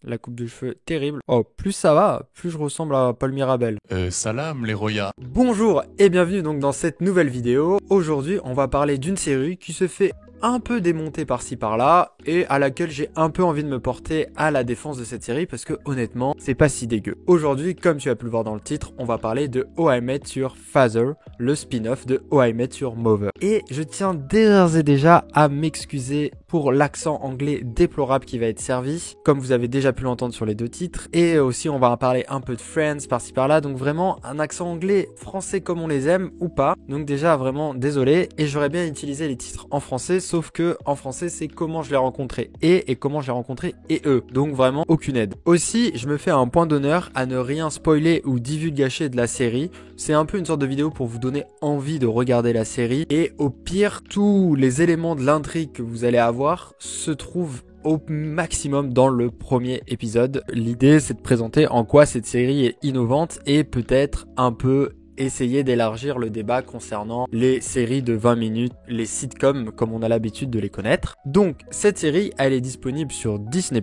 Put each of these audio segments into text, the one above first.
La coupe de cheveux, terrible. Oh, plus ça va, plus je ressemble à Paul Mirabel. Salam les Roya. Bonjour et bienvenue donc dans cette nouvelle vidéo. Aujourd'hui, on va parler d'une série qui se fait un peu démonter par-ci par-là et à laquelle j'ai un peu envie de me porter à la défense de cette série parce que honnêtement, c'est pas si dégueu. Aujourd'hui, comme tu as pu le voir dans le titre, on va parler de How I Met Your Father, le spin-off de How I Met Your Mother. Et je tiens d'ores et déjà à m'excuser pour l'accent anglais déplorable qui va être servi, comme vous avez déjà pu l'entendre sur les deux titres. Et aussi, on va en parler un peu de Friends par-ci par-là, donc vraiment un accent anglais français comme on les aime ou pas. Donc déjà, vraiment désolé, et j'aurais bien utilisé les titres en français, sauf que en français, c'est comment je l'ai rencontré et comment je l'ai rencontré et eux. Donc vraiment, aucune aide. Aussi, je me fais un point d'honneur à ne rien spoiler ou divulgacher de la série. C'est un peu une sorte de vidéo pour vous donner envie de regarder la série. Et au pire, tous les éléments de l'intrigue que vous allez avoir se trouvent au maximum dans le premier épisode. L'idée, c'est de présenter en quoi cette série est innovante et peut-être un peu essayer d'élargir le débat concernant les séries de 20 minutes, les sitcoms comme on a l'habitude de les connaître. Donc cette série, elle est disponible sur Disney+.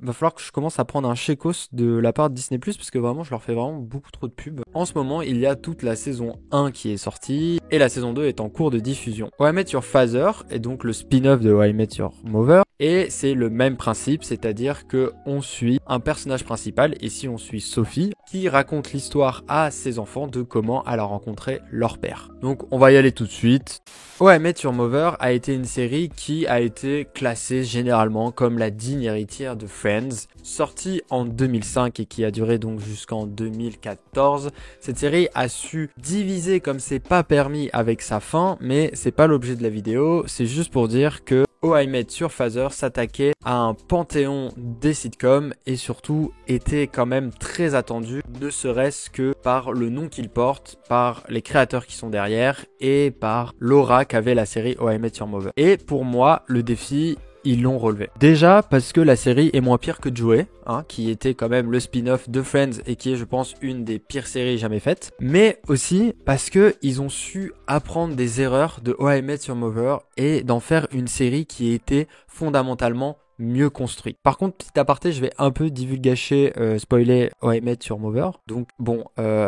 Va falloir que je commence à prendre un chécos de la part de Disney+, parce que vraiment je leur fais vraiment beaucoup trop de pubs. En ce moment, il y a toute la saison 1 qui est sortie et la saison 2 est en cours de diffusion. How I Met Your Father est donc le spin-off de How I Met Your Mother. Et c'est le même principe, c'est-à-dire que on suit un personnage principal, ici on suit Sophie, qui raconte l'histoire à ses enfants de comment elle a rencontré leur père. Donc on va y aller tout de suite. How I Met Your Mother a été une série qui a été classée généralement comme la digne héritière de Friends, sortie en 2005 et qui a duré donc jusqu'en 2014. Cette série a su diviser comme c'est pas permis avec sa fin, mais c'est pas l'objet de la vidéo, c'est juste pour dire que How I Met Your Father s'attaquait à un panthéon des sitcoms et surtout était quand même très attendu, ne serait-ce que par le nom qu'il porte, par les créateurs qui sont derrière et par l'aura qu'avait la série How I Met Your Mother. Et pour moi, le défi, ils l'ont relevé. Déjà parce que la série est moins pire que Joey, qui était quand même le spin-off de Friends et qui est, je pense, une des pires séries jamais faites. Mais aussi parce que ils ont su apprendre des erreurs de How I Met Your Mother et d'en faire une série qui était fondamentalement mieux construit. Par contre, petit aparté, je vais un peu divulgacher, spoiler How I Met Your Mother. Donc bon,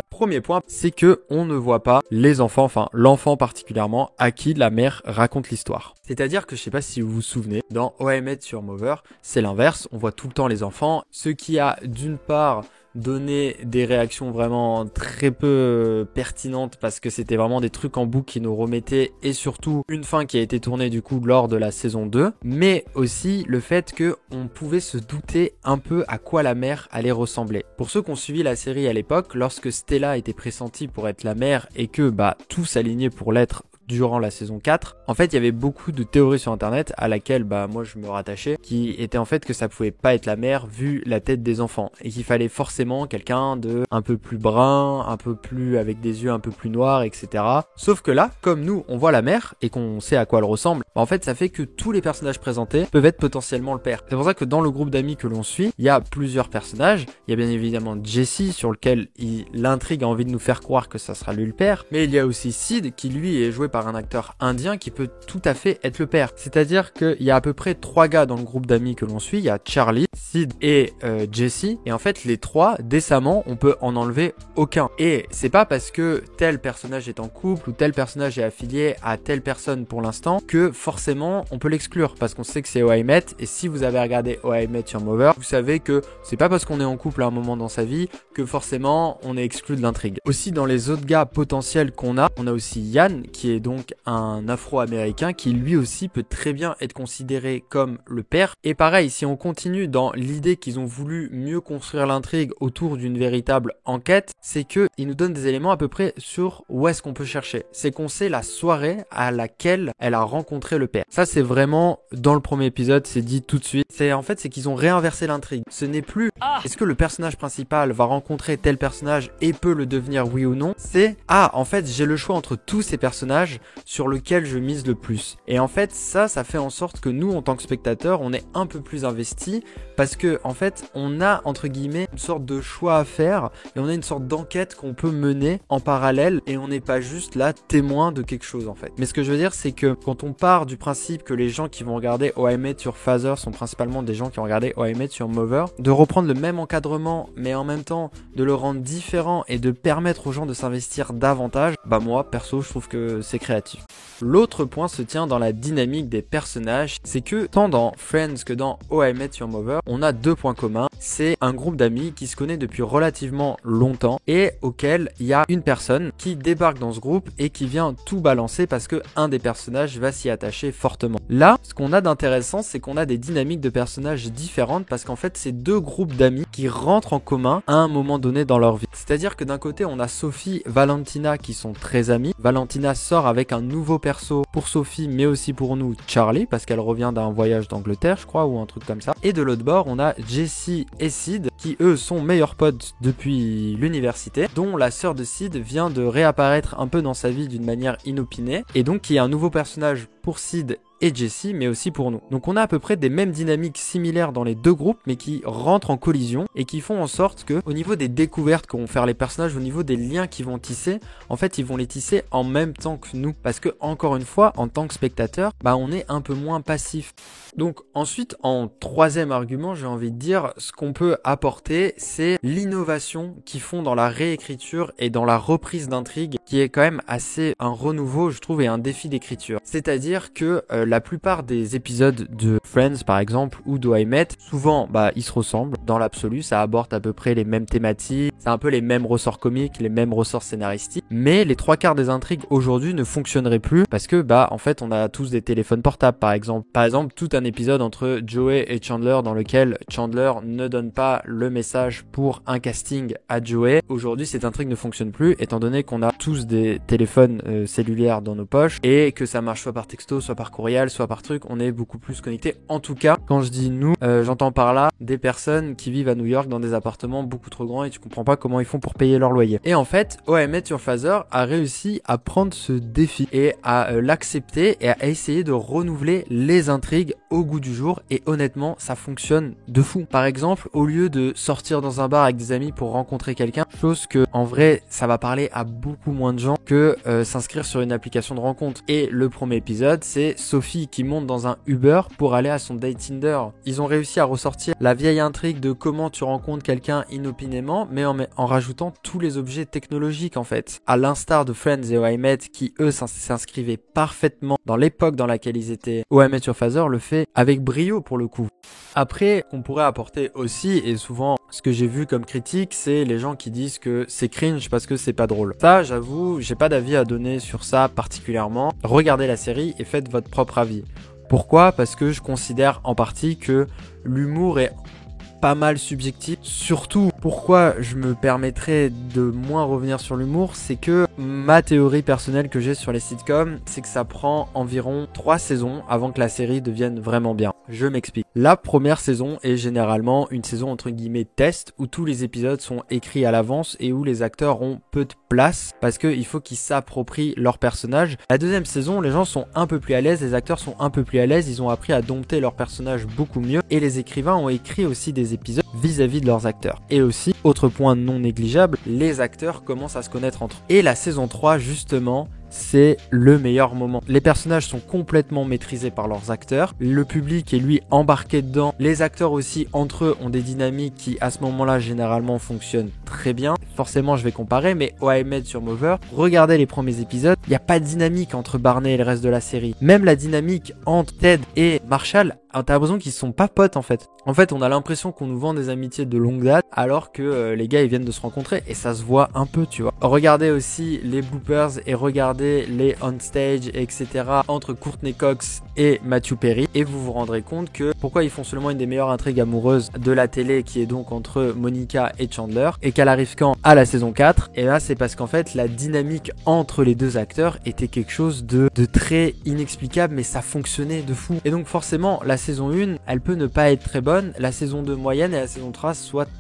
premier point, c'est que on ne voit pas les enfants, enfin l'enfant particulièrement, à qui la mère raconte l'histoire. C'est-à-dire que je sais pas si vous vous souvenez, dans How I Met Your Mother, c'est l'inverse, on voit tout le temps les enfants, ce qui a d'une part donner des réactions vraiment très peu pertinentes parce que c'était vraiment des trucs en boucle qui nous remettaient et surtout une fin qui a été tournée du coup lors de la saison 2, mais aussi le fait que on pouvait se douter un peu à quoi la mère allait ressembler. Pour ceux qui ont suivi la série à l'époque, lorsque Stella était pressentie pour être la mère et que tout s'alignait pour l'être durant la saison 4, en fait il y avait beaucoup de théories sur internet à laquelle moi je me rattachais, qui était en fait que ça pouvait pas être la mère vu la tête des enfants et qu'il fallait forcément quelqu'un de un peu plus brun, un peu plus avec des yeux un peu plus noirs, etc. Sauf que là, comme nous on voit la mère et qu'on sait à quoi elle ressemble, en fait ça fait que tous les personnages présentés peuvent être potentiellement le père. C'est pour ça que dans le groupe d'amis que l'on suit, il y a plusieurs personnages. Il y a bien évidemment Jesse sur lequel l'intrigue a envie de nous faire croire que ça sera lui le père, mais il y a aussi Sid qui lui est joué par un acteur indien qui peut tout à fait être le père. C'est-à-dire qu'il y a à peu près 3 gars dans le groupe d'amis que l'on suit. Il y a Charlie, Sid et Jesse. Et en fait, les 3, décemment, on peut en enlever aucun. Et c'est pas parce que tel personnage est en couple ou tel personnage est affilié à telle personne pour l'instant que forcément on peut l'exclure. Parce qu'on sait que c'est How I Met. Et si vous avez regardé How I Met Your Mother, vous savez que c'est pas parce qu'on est en couple à un moment dans sa vie que forcément on est exclu de l'intrigue. Aussi, dans les autres gars potentiels qu'on a, on a aussi Yann qui est donc un afro-américain qui lui aussi peut très bien être considéré comme le père. Et pareil, si on continue dans l'idée qu'ils ont voulu mieux construire l'intrigue autour d'une véritable enquête, c'est que ils nous donnent des éléments à peu près sur où est-ce qu'on peut chercher. C'est qu'on sait la soirée à laquelle elle a rencontré le père. Ça c'est vraiment dans le premier épisode, c'est dit tout de suite. C'est qu'ils ont réinversé l'intrigue. Ce n'est plus est-ce que le personnage principal va rencontrer tel personnage et peut le devenir oui ou non, c'est en fait j'ai le choix entre tous ces personnages sur lequel je mise le plus. Et en fait ça fait en sorte que nous en tant que spectateurs on est un peu plus investis parce que en fait on a entre guillemets une sorte de choix à faire et on a une sorte d'enquête qu'on peut mener en parallèle et on n'est pas juste là témoin de quelque chose en fait. Mais ce que je veux dire c'est que quand on part du principe que les gens qui vont regarder How I Met Your Father sont principalement des gens qui ont regardé How I Met Your Mother, de reprendre le même encadrement mais en même temps de le rendre différent et de permettre aux gens de s'investir davantage, bah moi perso je trouve que c'est créatif. L'autre point se tient dans la dynamique des personnages, c'est que tant dans Friends que dans How I Met Your Mother, on a deux points communs. C'est un groupe d'amis qui se connaît depuis relativement longtemps et auquel il y a une personne qui débarque dans ce groupe et qui vient tout balancer parce que un des personnages va s'y attacher fortement. Là, ce qu'on a d'intéressant, c'est qu'on a des dynamiques de personnages différentes parce qu'en fait, c'est deux groupes d'amis qui rentrent en commun à un moment donné dans leur vie. C'est-à-dire que d'un côté, on a Sophie, Valentina qui sont très amies. Valentina sort avec un nouveau perso pour Sophie, mais aussi pour nous, Charlie, parce qu'elle revient d'un voyage d'Angleterre, je crois, ou un truc comme ça. Et de l'autre bord, on a Jessie et Sid, qui eux sont meilleurs potes depuis l'université, dont la sœur de Sid vient de réapparaître un peu dans sa vie d'une manière inopinée, et donc qui est un nouveau personnage pour Sid et Jessie, mais aussi pour nous. Donc on a à peu près des mêmes dynamiques similaires dans les deux groupes, mais qui rentrent en collision et qui font en sorte que, au niveau des découvertes que vont faire les personnages, au niveau des liens qu'ils vont tisser, en fait ils vont les tisser en même temps que nous. Parce que, encore une fois, en tant que spectateur, bah on est un peu moins passif. Donc ensuite, en troisième argument, j'ai envie de dire, ce qu'on peut apporter, c'est l'innovation qu'ils font dans la réécriture et dans la reprise d'intrigue, qui est quand même assez un renouveau, je trouve, et un défi d'écriture. C'est-à-dire que la plupart des épisodes de Friends, par exemple, ou de How I Met, souvent, ils se ressemblent. Dans l'absolu, ça aborde à peu près les mêmes thématiques, c'est un peu les mêmes ressorts comiques, les mêmes ressorts scénaristiques, mais les trois quarts des intrigues aujourd'hui ne fonctionneraient plus parce que, en fait, on a tous des téléphones portables, par exemple. Par exemple, tout un épisode entre Joey et Chandler dans lequel Chandler ne donne pas le message pour un casting à Joey. Aujourd'hui, cette intrigue ne fonctionne plus étant donné qu'on a tous des téléphones cellulaires dans nos poches et que ça marche soit par texto, soit par courriel, soit par truc. On est beaucoup plus connectés. En tout cas, quand je dis nous, j'entends par là des personnes qui vivent à New York dans des appartements beaucoup trop grands et tu comprends pas comment ils font pour payer leur loyer. Et en fait, How I Met Your Father a réussi à prendre ce défi et à l'accepter et à essayer de renouveler les intrigues au goût du jour et honnêtement ça fonctionne de fou. Par exemple, au lieu de sortir dans un bar avec des amis pour rencontrer quelqu'un, chose que en vrai ça va parler à beaucoup moins de gens que s'inscrire sur une application de rencontre. Et le premier épisode, c'est Sophie qui monte dans un Uber pour aller à son date Tinder. Ils ont réussi à ressortir la vieille intrigue de comment tu rencontres quelqu'un inopinément, mais en rajoutant tous les objets technologiques en fait. À l'instar de Friends et How I Met qui eux s'inscrivaient parfaitement dans l'époque dans laquelle ils étaient. How I Met Your Father le fait avec brio pour le coup. Après, on pourrait apporter aussi, et souvent ce que j'ai vu comme critique, c'est les gens qui disent que c'est cringe parce que c'est pas drôle. Ça, j'avoue, j'ai pas d'avis à donner sur ça particulièrement. Regardez la série et faites votre propre avis. Pourquoi ? Parce que je considère en partie que l'humour est pas mal subjectif. Surtout, pourquoi je me permettrais de moins revenir sur l'humour, c'est que ma théorie personnelle que j'ai sur les sitcoms, c'est que ça prend environ 3 saisons avant que la série devienne vraiment bien. Je m'explique. La première saison est généralement une saison entre guillemets test où tous les épisodes sont écrits à l'avance et où les acteurs ont peu de place parce qu'il faut qu'ils s'approprient leur personnage. La deuxième saison, les gens sont un peu plus à l'aise, les acteurs sont un peu plus à l'aise, ils ont appris à dompter leur personnage beaucoup mieux et les écrivains ont écrit aussi des épisodes vis-à-vis de leurs acteurs. Et aussi, autre point non négligeable, les acteurs commencent à se connaître entre eux. Et la saison 3, justement, c'est le meilleur moment. Les personnages sont complètement maîtrisés par leurs acteurs. Le public est lui embarqué dedans. Les acteurs aussi entre eux ont des dynamiques qui à ce moment-là généralement fonctionnent très bien. Forcément je vais comparer, mais How I Met Your Mother, regardez les premiers épisodes, il n'y a pas de dynamique entre Barney et le reste de la série. Même la dynamique entre Ted et Marshall, t'as l'impression qu'ils sont pas potes en fait. En fait on a l'impression qu'on nous vend des amitiés de longue date alors que les gars ils viennent de se rencontrer et ça se voit un peu, tu vois. Regardez aussi les bloopers et regardez les on stage etc. entre Courtney Cox et Matthew Perry et vous vous rendrez compte que pourquoi ils font seulement une des meilleures intrigues amoureuses de la télé qui est donc entre Monica et Chandler et qu'elle arrive quand à la saison 4 et là c'est parce qu'en fait la dynamique entre les deux acteurs était quelque chose de très inexplicable mais ça fonctionnait de fou et donc forcément la saison 1, elle peut ne pas être très bonne, la saison 2 moyenne et la saison 3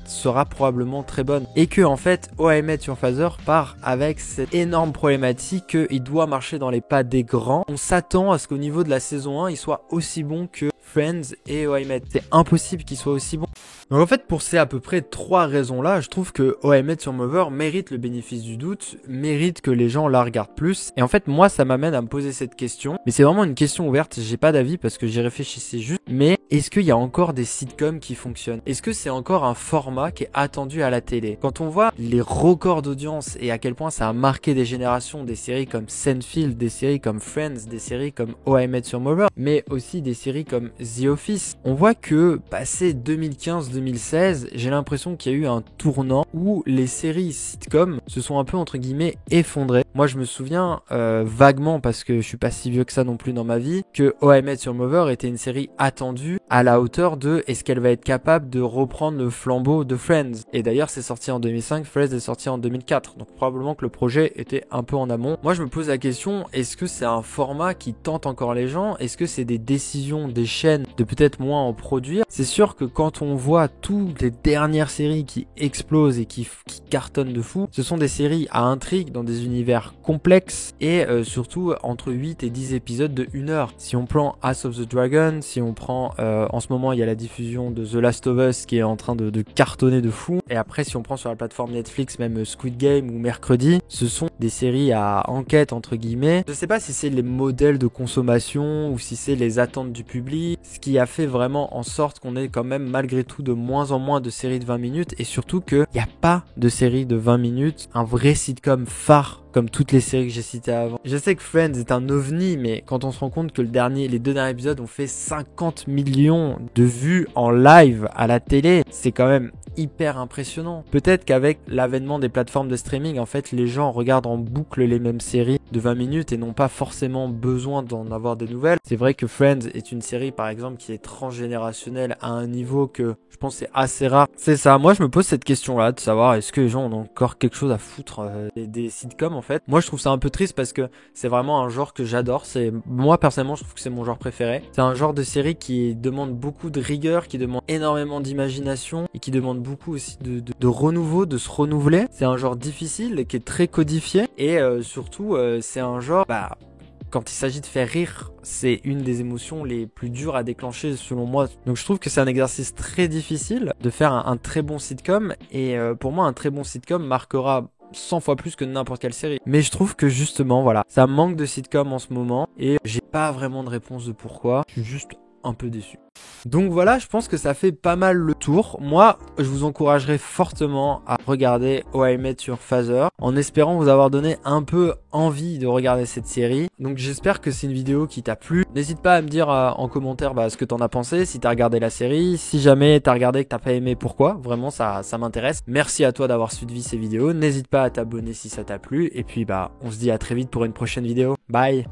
sera probablement très bonne. Et que en fait, How I Met Your Father part avec cette énorme problématique qu'il doit marcher dans les pas des grands. On s'attend à ce qu'au niveau de la saison 1, il soit aussi bon que Friends et How I Met. C'est impossible qu'il soit aussi bon. Donc en fait, pour ces à peu près 3 raisons-là, je trouve que How I Met Your Mother mérite le bénéfice du doute, mérite que les gens la regardent plus. Et en fait, moi, ça m'amène à me poser cette question. Mais c'est vraiment une question ouverte, j'ai pas d'avis parce que j'y réfléchissais juste. Mais est-ce qu'il y a encore des sitcoms qui fonctionnent? Est-ce que c'est encore un format qui est attendu à la télé? Quand on voit les records d'audience et à quel point ça a marqué des générations, des séries comme Seinfeld, des séries comme Friends, des séries comme How I Met Your Mother, mais aussi des séries comme The Office, on voit que passé 2015-2016, j'ai l'impression qu'il y a eu un tournant où les séries sitcoms se sont un peu entre guillemets effondrées. Moi je me souviens vaguement, parce que je suis pas si vieux que ça non plus dans ma vie, que How I Met Your Mother était une série attendue à la hauteur de est-ce qu'elle va être capable de reprendre le flambeau de Friends. Et d'ailleurs c'est sorti en 2005, Friends est sorti en 2004, donc probablement que le projet était un peu en amont. Moi je me pose la question, est-ce que c'est un format qui tente encore les gens? Est-ce que c'est des décisions des chaînes de peut-être moins en produire? C'est sûr que quand on voit toutes les dernières séries qui explosent et qui cartonnent de fou, ce sont des séries à intrigue dans des univers complexes et surtout entre 8 et 10 épisodes de 1 heure. Si on prend House of the Dragon, si on prend en ce moment il y a la diffusion de The Last of Us qui est en train de cartonner de fou, et après si on prend sur la plateforme Netflix même Squid Game ou Mercredi, ce sont des séries à enquête entre guillemets. Je sais pas si c'est les modèles de consommation ou si c'est les attentes du public, ce qui a fait vraiment en sorte qu'on ait quand même malgré tout de moins en moins de séries de 20 minutes, et surtout qu'il n'y a pas de série de 20 minutes, un vrai sitcom phare comme toutes les séries que j'ai citées avant. Je sais que Friends est un ovni, mais quand on se rend compte que les 2 derniers épisodes ont fait 50 millions de vues en live à la télé, c'est quand même hyper impressionnant. Peut-être qu'avec l'avènement des plateformes de streaming, en fait, les gens regardent en boucle les mêmes séries de 20 minutes et n'ont pas forcément besoin d'en avoir des nouvelles. C'est vrai que Friends est une série, par exemple, qui est transgénérationnelle à un niveau que je pense c'est assez rare. C'est ça, moi je me pose cette question-là, de savoir est-ce que les gens ont encore quelque chose à foutre des sitcoms en fait. Moi je trouve ça un peu triste parce que c'est vraiment un genre que j'adore. Moi personnellement je trouve que c'est mon genre préféré. C'est un genre de série qui demande beaucoup de rigueur, qui demande énormément d'imagination et qui demande beaucoup aussi de renouveau, de se renouveler. C'est un genre difficile qui est très codifié et surtout c'est un genre quand il s'agit de faire rire, c'est une des émotions les plus dures à déclencher selon moi. Donc je trouve que c'est un exercice très difficile de faire un très bon sitcom. Et pour moi, un très bon sitcom marquera 100 fois plus que n'importe quelle série. Mais je trouve que justement, voilà, ça manque de sitcom en ce moment. Et j'ai pas vraiment de réponse de pourquoi. Je suis juste un peu déçu. Donc voilà, je pense que ça fait pas mal le tour. Moi, je vous encouragerais fortement à regarder How I Met Your Father, en espérant vous avoir donné un peu envie de regarder cette série. Donc j'espère que c'est une vidéo qui t'a plu. N'hésite pas à me dire en commentaire ce que t'en as pensé, si t'as regardé la série, si jamais t'as regardé et que t'as pas aimé, pourquoi. Vraiment, ça m'intéresse. Merci à toi d'avoir suivi ces vidéos. N'hésite pas à t'abonner si ça t'a plu. Et puis on se dit à très vite pour une prochaine vidéo. Bye!